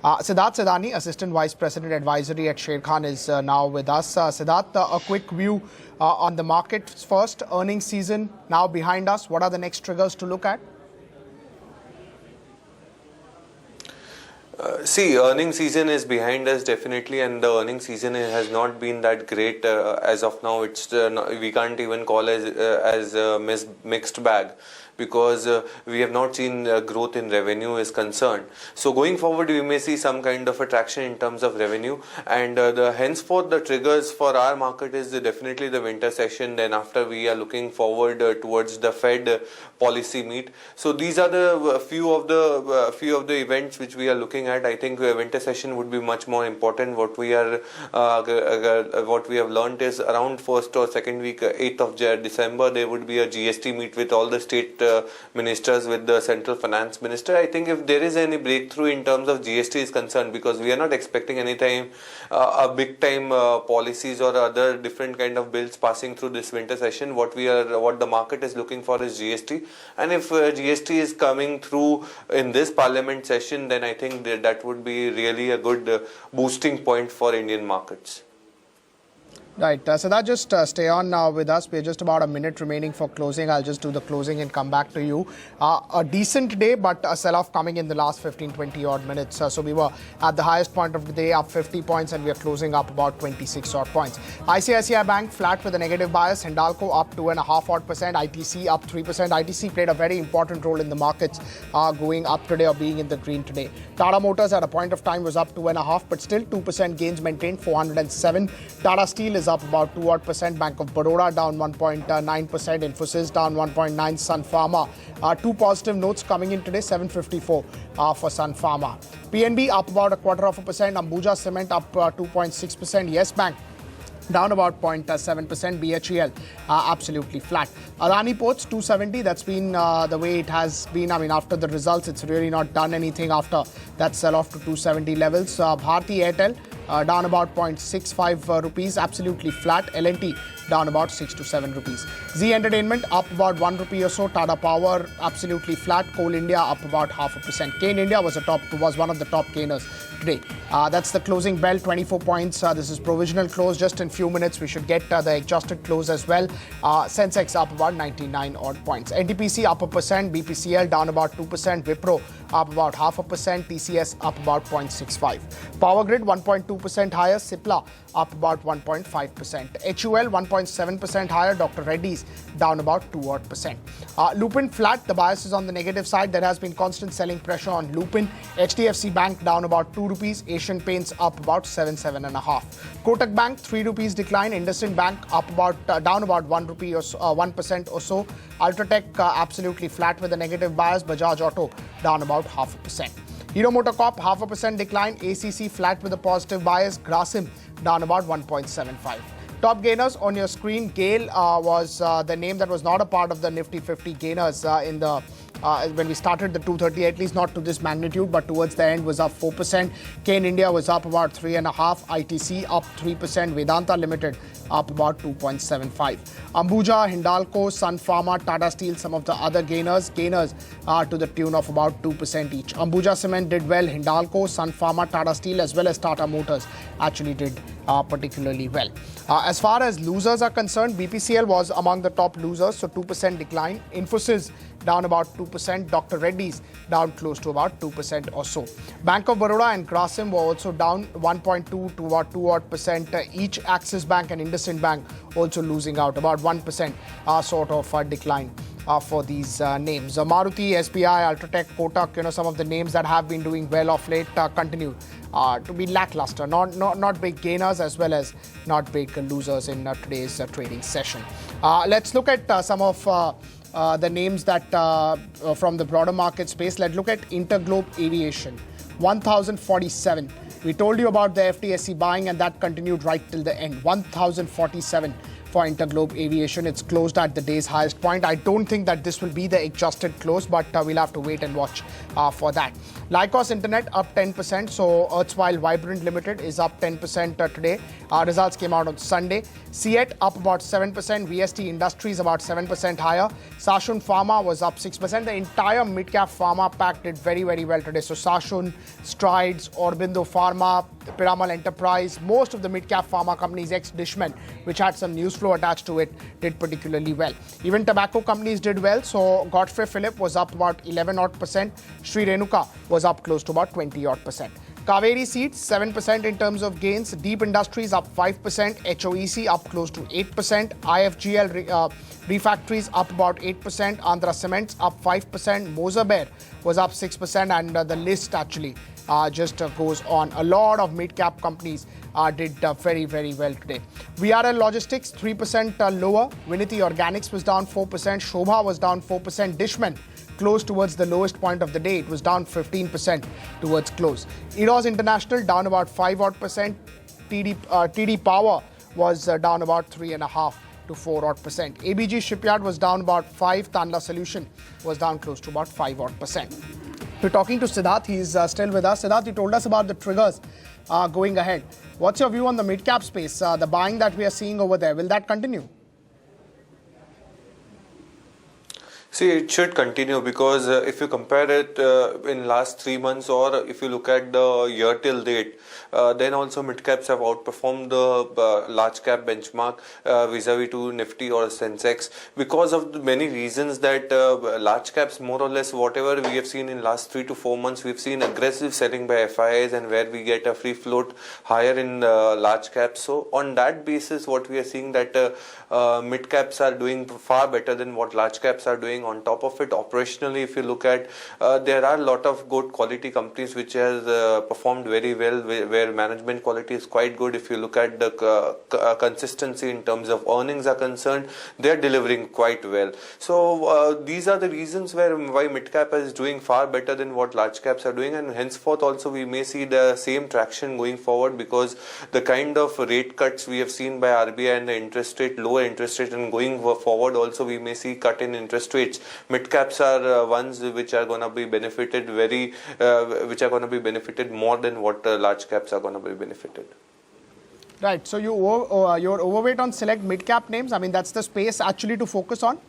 Siddharth Sedani, Assistant Vice President Advisory at Sharekhan, is now with us. Siddharth, a quick view on the markets first. Earnings season now behind us. What are the next triggers to look at? Earnings season is behind us definitely, and the earnings season has not been that great as of now. It's we can't even call as a mixed bag, because we have not seen growth in revenue is concerned. So going forward, we may see some kind of attraction in terms of revenue, and henceforth the triggers for our market is definitely the winter session. Then after, we are looking forward towards the Fed policy meet. So these are the few of the events which we are looking at. I think winter session would be much more important. What we have learned is around first or second week, 8th of December, there would be a GST meet with all the state ministers, with the central finance minister. I think if there is any breakthrough in terms of GST is concerned, because we are not expecting any time a big time policies or other different kind of bills passing through this winter session. What the market is looking for is GST, and if GST is coming through in this parliament session, then I think that would be really a good boosting point for Indian markets. Right. Siddharth, just stay on with us. We're just about a minute remaining for closing. I'll just do the closing and come back to you. A decent day, but a sell-off coming in the last 15-20 odd minutes. So we were at the highest point of the day, up 50 points, and we are closing up about 26 odd points. ICICI Bank flat with a negative bias. Hindalco up 2.5 odd percent. ITC up 3%. ITC played a very important role in the markets going up today or being in the green today. Tata Motors at a point of time was up 2.5, but still 2% gains maintained, 407. Tata Steel is up about 2 odd percent. Bank of Baroda down 1.9%. Infosys down 1.9%. Sun Pharma. Two positive notes coming in today, 754 for Sun Pharma. PNB up about 0.25%. Ambuja Cement up 2.6%. Yes Bank down about 0.7%. BHEL absolutely flat. Adani Ports 270. That's been the way it has been. I mean, after the results, it's really not done anything after that sell-off to 270 levels. Bharti Airtel down about 0.65 rupees, absolutely flat. L&T down about 6 to 7 rupees. Zee Entertainment up about 1 rupee or so. Tata Power absolutely flat. Coal India up about 0.5%. Kane India was one of the top gainers today. That's the closing bell, 24 points. This is provisional close. Just in few minutes, we should get the adjusted close as well. Sensex up about 99 odd points. NTPC up 1%. BPCL down about 2%. Wipro up about 0.5%. TCS up about 0.65. Power Grid 1.2% higher. Cipla up about 1.5%. HUL 1.7% higher. Dr. Reddy's down about 2 odd percent. Lupin flat. The bias is on the negative side. There has been constant selling pressure on Lupin. HDFC Bank down about 2 rupees. Asian Paints up about 7.5. Kotak Bank 3 rupees decline. IndusInd Bank up about down about 1 rupee or so, 1% or so. Ultratech absolutely flat with a negative bias. Bajaj Auto down about 0.5%. Hero MotoCorp 0.5% decline. ACC flat with a positive bias. Grasim down about 1.75. Top gainers on your screen. GAIL was the name that was not a part of the Nifty 50 gainers in the when we started the 230, at least not to this magnitude, but towards the end was up 4%. Kane India was up about 3.5%. ITC up 3%. Vedanta Limited up about 2.75%. Ambuja, Hindalco, Sun Pharma, Tata Steel, some of the other gainers to the tune of about 2% each. Ambuja Cement did well. Hindalco, Sun Pharma, Tata Steel, as well as Tata Motors actually did particularly well. As far as losers are concerned, BPCL was among the top losers, so 2% decline. Infosys down about 2%. Dr. Reddy's down close to about 2% or so. Bank of Baroda and Grasim were also down 1.2 to about 2 odd percent each. Axis Bank and IndusInd Bank also losing out about 1% sort of decline for these names. Maruti, SBI, Ultratech, Kotak, some of the names that have been doing well of late continue to be lackluster. Not big gainers as well as not big losers in today's trading session. Let's look at some of the names that from the broader market space. Let's look at Interglobe Aviation, 1,047. We told you about the FTSE buying, and that continued right till the end. 1,047 for Interglobe Aviation. It's closed at the day's highest point. I don't think that this will be the adjusted close, but we'll have to wait and watch for that. Lycos Internet up 10%. So erstwhile Vibrant Limited is up 10% today. Results came out on Sunday. CET up about 7%. VST Industries about 7% higher. Sashun Pharma was up 6%. The entire mid-cap pharma pack did very, very well today. So Sashun, Strides, Aurobindo Pharma, Piramal Enterprise, most of the mid-cap pharma companies, ex-Dishman, which had some news flow attached to it, did particularly well. Even tobacco companies did well. So Godfrey Phillip was up about 11 odd percent. Sri Renuka was up close to about 20 odd percent. Kaveri Seeds 7% in terms of gains. Deep Industries up 5%. HOEC up close to 8%. IFGL Refactories up about 8%. Andhra Cements up 5%. Mozabear was up 6%. And the list actually just goes on. A lot of mid-cap companies did very, very well today. VRL Logistics 3% lower. Vinity Organics was down 4%. Shobha was down 4%. Dishman close towards the lowest point of the day. It was down 15% towards close. Eros International down about 5 odd percent. TD Power was down about 3.5 to 4 odd percent. ABG Shipyard was down about 5. Tanla Solution was down close to about 5 odd percent. We're talking to Siddharth. He's still with us. Siddharth, you told us about the triggers going ahead. What's your view on the mid-cap space? The buying that we are seeing over there, will that continue? See, it should continue because if you compare it in last 3 months or if you look at the year till date, then also mid caps have outperformed the large cap benchmark vis-a-vis to Nifty or Sensex because of the many reasons that large caps more or less whatever we have seen in last 3 to 4 months, we've seen aggressive selling by FIIs and where we get a free float higher in large caps. So on that basis, what we are seeing that mid caps are doing far better than what large caps are doing. On top of it, operationally, if you look at, there are a lot of good quality companies which has performed very well, where management quality is quite good. If you look at the consistency in terms of earnings are concerned, they are delivering quite well. So these are the reasons why mid cap is doing far better than what large caps are doing, and henceforth also we may see the same traction going forward because the kind of rate cuts we have seen by RBI and the interest rate, lower interest rate, and going forward also we may see cut in interest rates. Mid caps are ones which are going to be benefited more than what large caps are going to be benefited. Right. So you're overweight on select mid cap names. I mean, that's the space actually to focus on.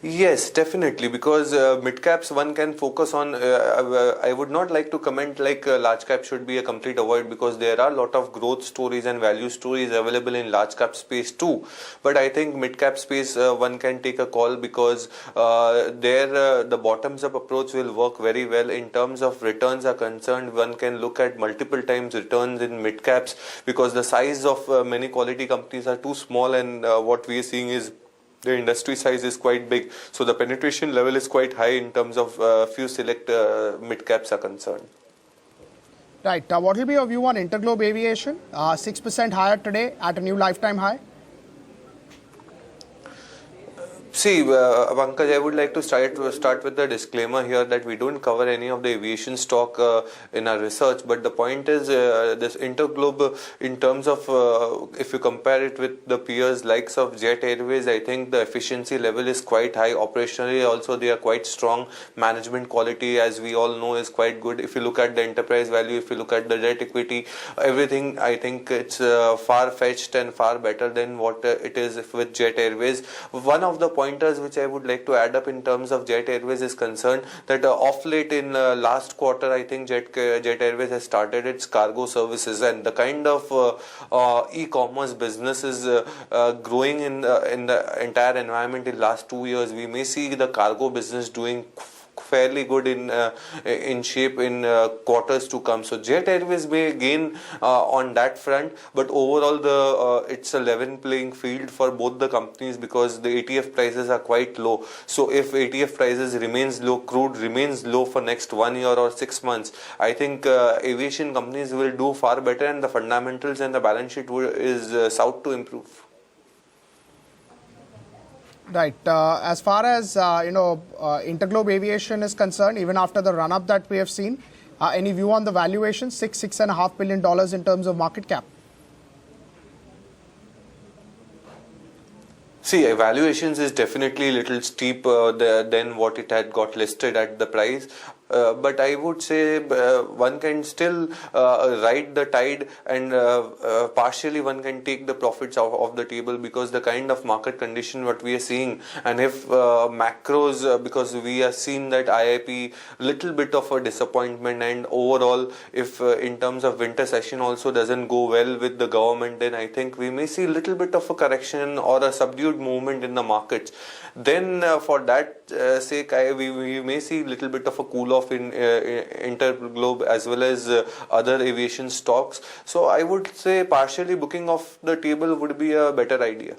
Yes, definitely, because mid caps one can focus on. I would not like to comment like large cap should be a complete avoid because there are a lot of growth stories and value stories available in large cap space too. But I think mid cap space one can take a call because there the bottoms up approach will work very well. In terms of returns are concerned, one can look at multiple times returns in mid caps because the size of many quality companies are too small, and what we are seeing is the industry size is quite big, so the penetration level is quite high in terms of few select mid caps are concerned. Right. What will be your view on Interglobe Aviation? 6% higher today at a new lifetime high. See, Pankaj, I would like to start with the disclaimer here that we don't cover any of the aviation stock in our research. But the point is, this Interglobe, in terms of if you compare it with the peers likes of Jet Airways, I think the efficiency level is quite high. Operationally, also they are quite strong. Management quality, as we all know, is quite good. If you look at the enterprise value, if you look at the debt equity, everything, I think it's far-fetched and far better than what it is with Jet Airways. One of the pointers which I would like to add up in terms of Jet Airways is concerned that off late in last quarter, I think Jet Airways has started its cargo services, and the kind of e-commerce business is growing in the entire environment in last 2 years. We may see the cargo business doing fairly good in shape in quarters to come. So Jet Airways may gain on that front, but overall it's a level playing field for both the companies because the ATF prices are quite low. So if ATF prices remains low, crude remains low for next 1 year or 6 months, I think aviation companies will do far better, and the fundamentals and the balance sheet is sought to improve. Right. As far as Interglobe Aviation is concerned, even after the run-up that we have seen, any view on the valuation? $6.5 billion in terms of market cap. See, evaluations is definitely a little steep than what it had got listed at the price. But I would say one can still ride the tide, and partially one can take the profits off the table, because the kind of market condition what we are seeing, and if macros, because we are seeing that IIP little bit of a disappointment, and overall if in terms of winter session also doesn't go well with the government, then I think we may see a little bit of a correction or a subdued movement in the markets. Then for that sake, we may see a little bit of a cool off in Interglobe as well as other aviation stocks. So I would say partially booking off the table would be a better idea.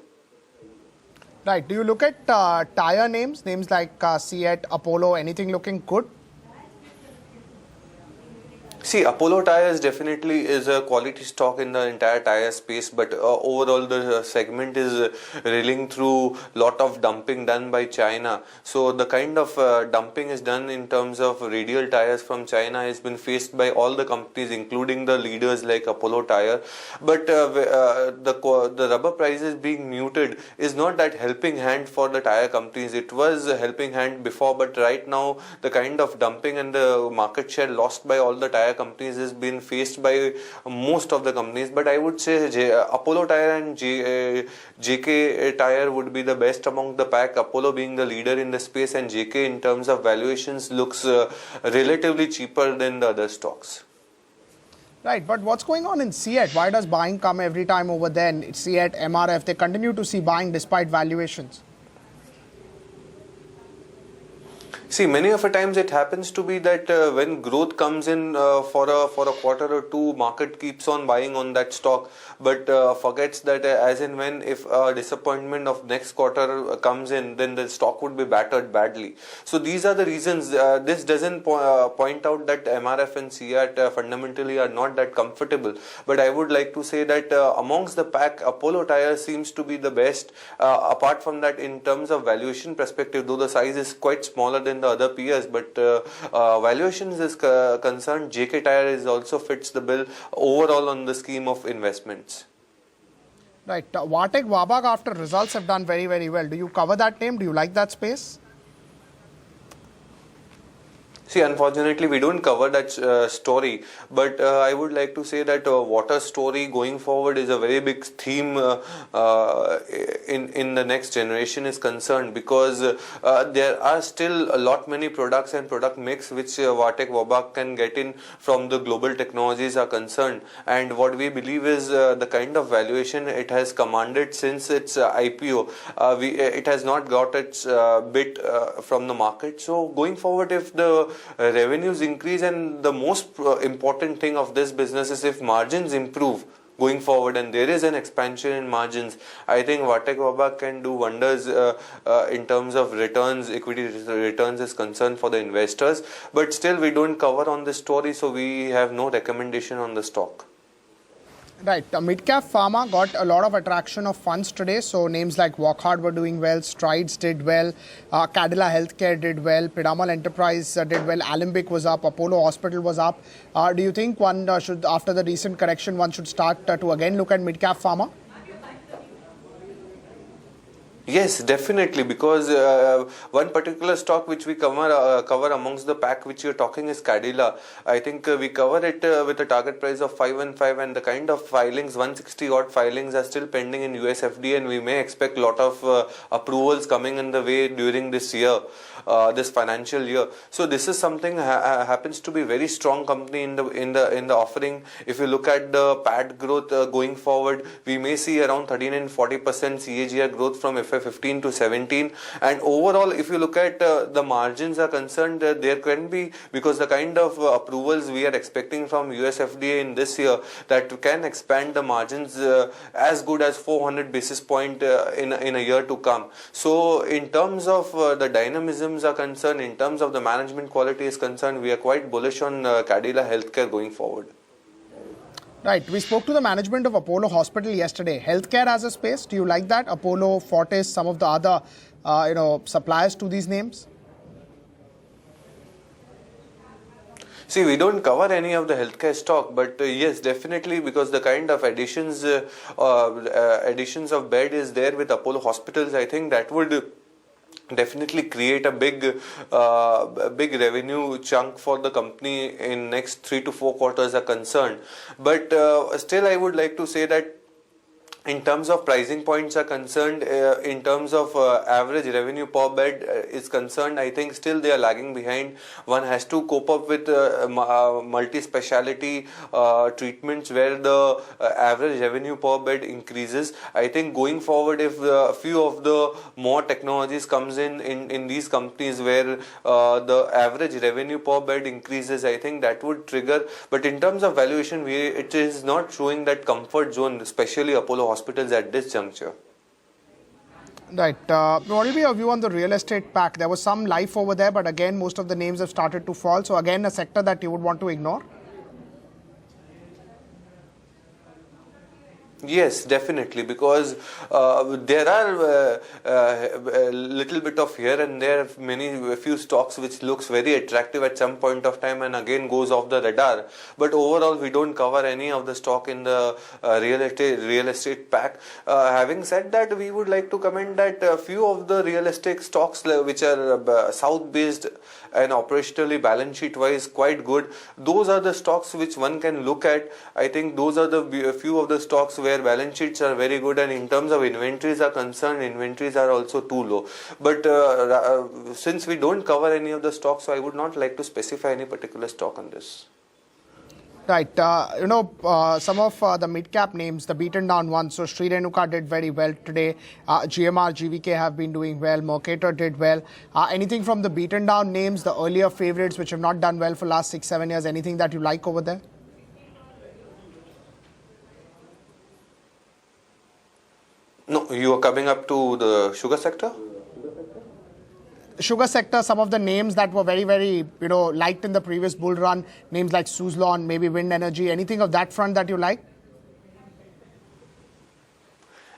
Right. Do you look at tire names like Seat, Apollo, anything looking good? See, Apollo Tyres definitely is a quality stock in the entire tire space, but overall the segment is reeling through lot of dumping done by China. So the kind of dumping is done in terms of radial tires from China has been faced by all the companies, including the leaders like Apollo Tyre. But the rubber prices being muted is not that helping hand for the tire companies. It was a helping hand before, but right now the kind of dumping and the market share lost by all the tire companies has been faced by most of the companies. But I would say Apollo Tyre and JK Tyre would be the best among the pack. Apollo being the leader in the space, and JK in terms of valuations looks relatively cheaper than the other stocks. Right, but what's going on in Seat? Why does buying come every time over there? Seat, MRF, they continue to see buying despite valuations. See, many of the times it happens to be that when growth comes in for a quarter or two, market keeps on buying on that stock, but forgets that as and when if disappointment of next quarter comes in, then the stock would be battered badly. So these are the reasons. This doesn't point out that MRF and Seat fundamentally are not that comfortable. But I would like to say that amongst the pack, Apollo Tyres seems to be the best. Apart from that, in terms of valuation perspective, though the size is quite smaller than the other peers, but valuations is concerned, JK Tyre is also fits the bill overall on the scheme of investments. Right. Wartek Wabag after results have done very, very well. Do you cover that name? Do you like that space? See, unfortunately, we don't cover that story, but I would like to say that water story going forward is a very big theme in the next generation is concerned, because there are still a lot many products and product mix which Wartek Wabag can get in from the global technologies are concerned, and what we believe is the kind of valuation it has commanded since its IPO, it has not got its bit from the market. So going forward, if the revenues increase, and the most important thing of this business is if margins improve going forward and there is an expansion in margins, I think Wartek Wabag can do wonders in terms of returns, equity returns is concerned for the investors. But still we don't cover on this story, so we have no recommendation on the stock. Right. Mid-cap pharma got a lot of attraction of funds today. So names like Wockhardt were doing well, Strides did well, Cadila Healthcare did well, Piramal Enterprise did well, Alembic was up, Apollo Hospital was up. Do you think one should, after the recent correction, one should start to again look at mid-cap pharma? Yes, definitely, because one particular stock which we cover amongst the pack which you're talking is Cadila. I think we cover it with a target price of 515, and the kind of filings, 160 odd filings are still pending in US FDA, and we may expect a lot of approvals coming in the way during this year, this financial year. So this is something happens to be very strong company in the offering. If you look at the PAT growth going forward, we may see around 13 and 40% CAGR growth from FY15 to 17, and overall if you look at the margins are concerned, there can be, because the kind of approvals we are expecting from US FDA in this year, that can expand the margins as good as 400 basis point in a year to come. So in terms of the dynamisms are concerned, in terms of the management quality is concerned, we are quite bullish on Cadila Healthcare going forward. Right. We spoke to the management of Apollo Hospital yesterday. Healthcare as a space, do you like that? Apollo, Fortis, some of the other suppliers to these names? See, we don't cover any of the healthcare stock, but yes, definitely, because the kind of additions of bed is there with Apollo hospitals, I think that would definitely create a big revenue chunk for the company in next 3 to 4 quarters are concerned. But still, I would like to say that in terms of pricing points are concerned, in terms of average revenue per bed is concerned, I think still they are lagging behind. One has to cope up with multi-speciality treatments where the average revenue per bed increases. I think going forward, if a few of the more technologies comes in these companies where the average revenue per bed increases, I think that would trigger. But in terms of valuation, it is not showing that comfort zone, especially Apollo hospitals at this juncture. Right. What will be your view on the real estate pack? There was some life over there, but again, most of the names have started to fall. So again, a sector that you would want to ignore? Yes, definitely, because there are a little bit of here and there a few stocks which looks very attractive at some point of time and again goes off the radar. But overall, we don't cover any of the stock in the real estate pack. Having said that, we would like to comment that a few of the real estate stocks which are south based and operationally balance sheet wise quite good, those are the stocks which one can look at. I think those are the few of the stocks where balance sheets are very good, and in terms of inventories are concerned, inventories are also too low. But since we don't cover any of the stocks, so I would not like to specify any particular stock on this. Right. Some of the mid-cap names, the beaten down ones. So Sri Renuka did very well today. GMR, GVK have been doing well. Mercator did well. Anything from the beaten down names, the earlier favorites which have not done well for last 6-7 years, anything that you like over there? No, you are coming up to the sugar sector? Sugar sector, some of the names that were very, very, liked in the previous bull run, names like Suzlon, maybe wind energy, anything of that front that you like?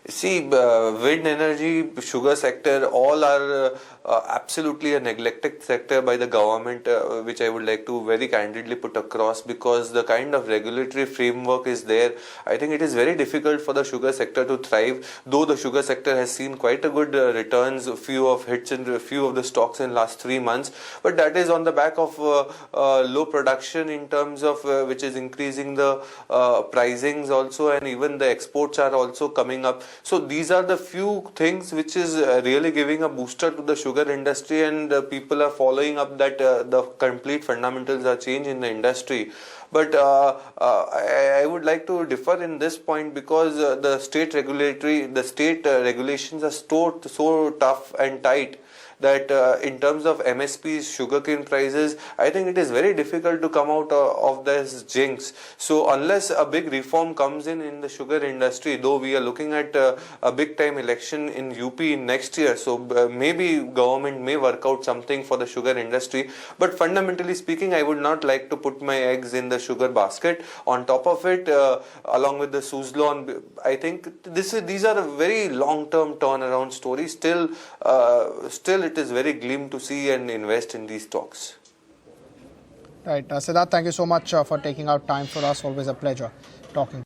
See, wind energy, sugar sector, all are absolutely a neglected sector by the government, which I would like to very candidly put across, because the kind of regulatory framework is there. I think it is very difficult for the sugar sector to thrive, though the sugar sector has seen quite a good returns, a few of hits in a few of the stocks in last 3 months, but that is on the back of low production in terms of which is increasing the pricings also, and even the exports are also coming up. So these are the few things which is really giving a booster to the sugar industry, and people are following up that the complete fundamentals are changed in the industry. But I would like to differ in this point, because the state regulations are so tough and tight that in terms of MSPs, sugarcane prices, I think it is very difficult to come out of this jinx. So unless a big reform comes in the sugar industry, though we are looking at a big time election in UP next year, so maybe government may work out something for the sugar industry. But fundamentally speaking, I would not like to put my eggs in the sugar basket. On top of it, along with the Suzlon, I think these are a very long-term turnaround story. Still it is very glim to see and invest in these stocks. Right. Siddharth, thank you so much for taking out time for us. Always a pleasure talking to you.